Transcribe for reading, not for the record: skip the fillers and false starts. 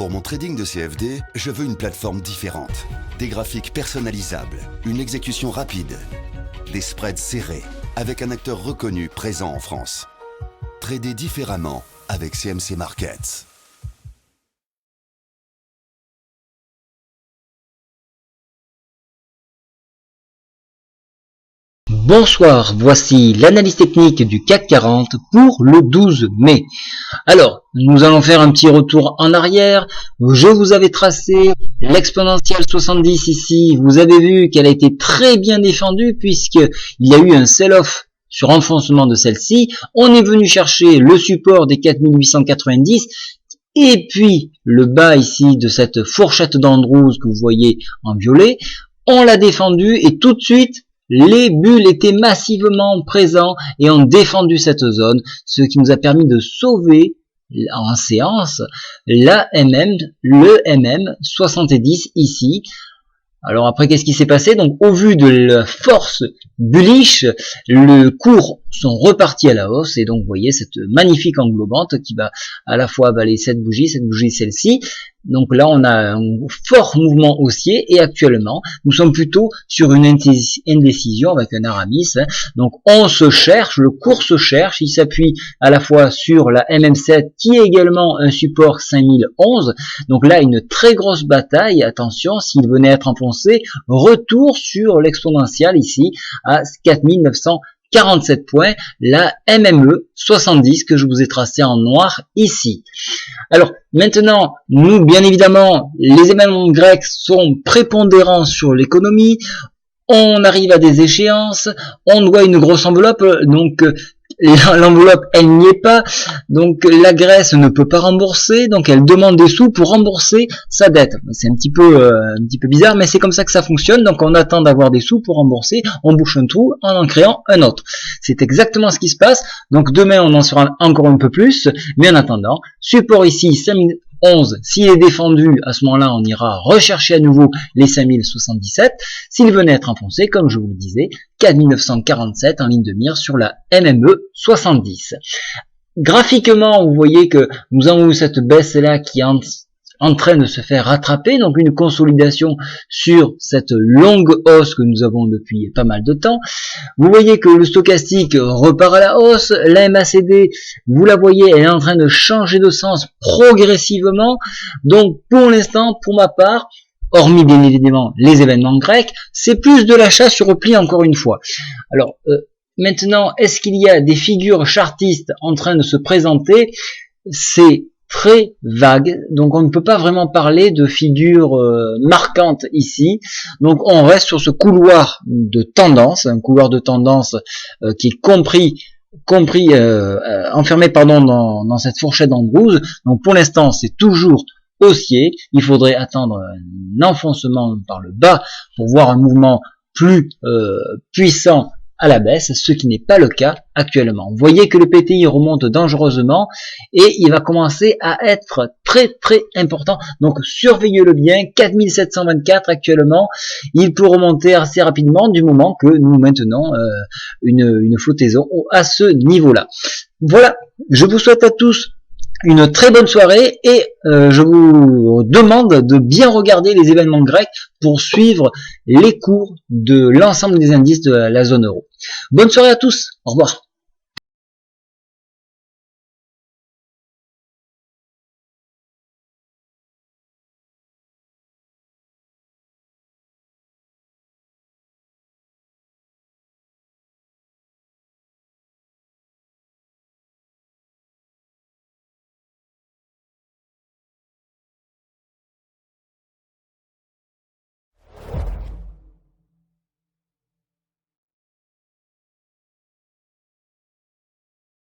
Pour mon trading de CFD, je veux une plateforme différente. Des graphiques personnalisables, une exécution rapide, des spreads serrés, avec un acteur reconnu présent en France. Trader différemment avec CMC Markets. Bonsoir, voici l'analyse technique du CAC 40 pour le 12 mai. Alors, nous allons faire un petit retour en arrière. Je vous avais tracé l'exponentielle 70 ici. Vous avez vu qu'elle a été très bien défendue puisqu'il y a eu un sell-off sur enfoncement de celle-ci. On est venu chercher le support des 4890 et puis le bas ici de cette fourchette d'Andrews que vous voyez en violet. On l'a défendu et tout de suite, les bulles étaient massivement présents et ont défendu cette zone, ce qui nous a permis de sauver en séance le MM70 ici. Alors après, qu'est-ce qui s'est passé? Donc au vu de la force bullish, le cours sont repartis à la hausse et donc vous voyez cette magnifique englobante qui va à la fois avaler cette bougie, celle-ci. Donc là on a un fort mouvement haussier et actuellement nous sommes plutôt sur une indécision avec un Aramis. Donc on se cherche, le cours se cherche, il s'appuie à la fois sur la MM7 qui est également un support 5011. Donc là une très grosse bataille, attention s'il venait à être enfoncé, retour sur l'exponentielle ici à 4947 points, la MME 70 que je vous ai tracé en noir ici. Alors maintenant, nous bien évidemment, les événements grecs sont prépondérants sur l'économie, on arrive à des échéances, on doit une grosse enveloppe, donc l'enveloppe elle n'y est pas, donc la Grèce ne peut pas rembourser, donc elle demande des sous pour rembourser sa dette. C'est un petit peu bizarre, mais c'est comme ça que ça fonctionne. Donc on attend d'avoir des sous pour rembourser, on bouche un trou en créant un autre. C'est exactement ce qui se passe. Donc demain on en saura encore un peu plus, mais en attendant, support ici 5011, s'il est défendu, à ce moment-là, on ira rechercher à nouveau les 5077. S'il venait être enfoncé, comme je vous le disais, 4947 en ligne de mire sur la MME 70. Graphiquement, vous voyez que nous avons eu cette baisse-là qui est en train de se faire rattraper, donc une consolidation sur cette longue hausse que nous avons depuis pas mal de temps. Vous voyez que le stochastique repart à la hausse, la MACD, vous la voyez, elle est en train de changer de sens progressivement. Donc pour l'instant, pour ma part, hormis bien évidemment les événements grecs, c'est plus de l'achat sur repli encore une fois. Alors maintenant, est-ce qu'il y a des figures chartistes en train de se présenter? C'est très vague, donc on ne peut pas vraiment parler de figures marquantes ici. Donc on reste sur ce couloir de tendance, un couloir de tendance qui est enfermé dans cette fourchette d'Andrews. Donc pour l'instant c'est toujours haussier, il faudrait attendre un enfoncement par le bas pour voir un mouvement plus puissant à la baisse, ce qui n'est pas le cas actuellement. Vous voyez que le PTI remonte dangereusement et il va commencer à être très important. Donc surveillez-le bien, 4724 actuellement, il peut remonter assez rapidement du moment que nous maintenons une flottaison à ce niveau-là. Voilà, je vous souhaite à tous une très bonne soirée et je vous demande de bien regarder les événements grecs pour suivre les cours de l'ensemble des indices de la zone euro. Bonne soirée à tous, au revoir.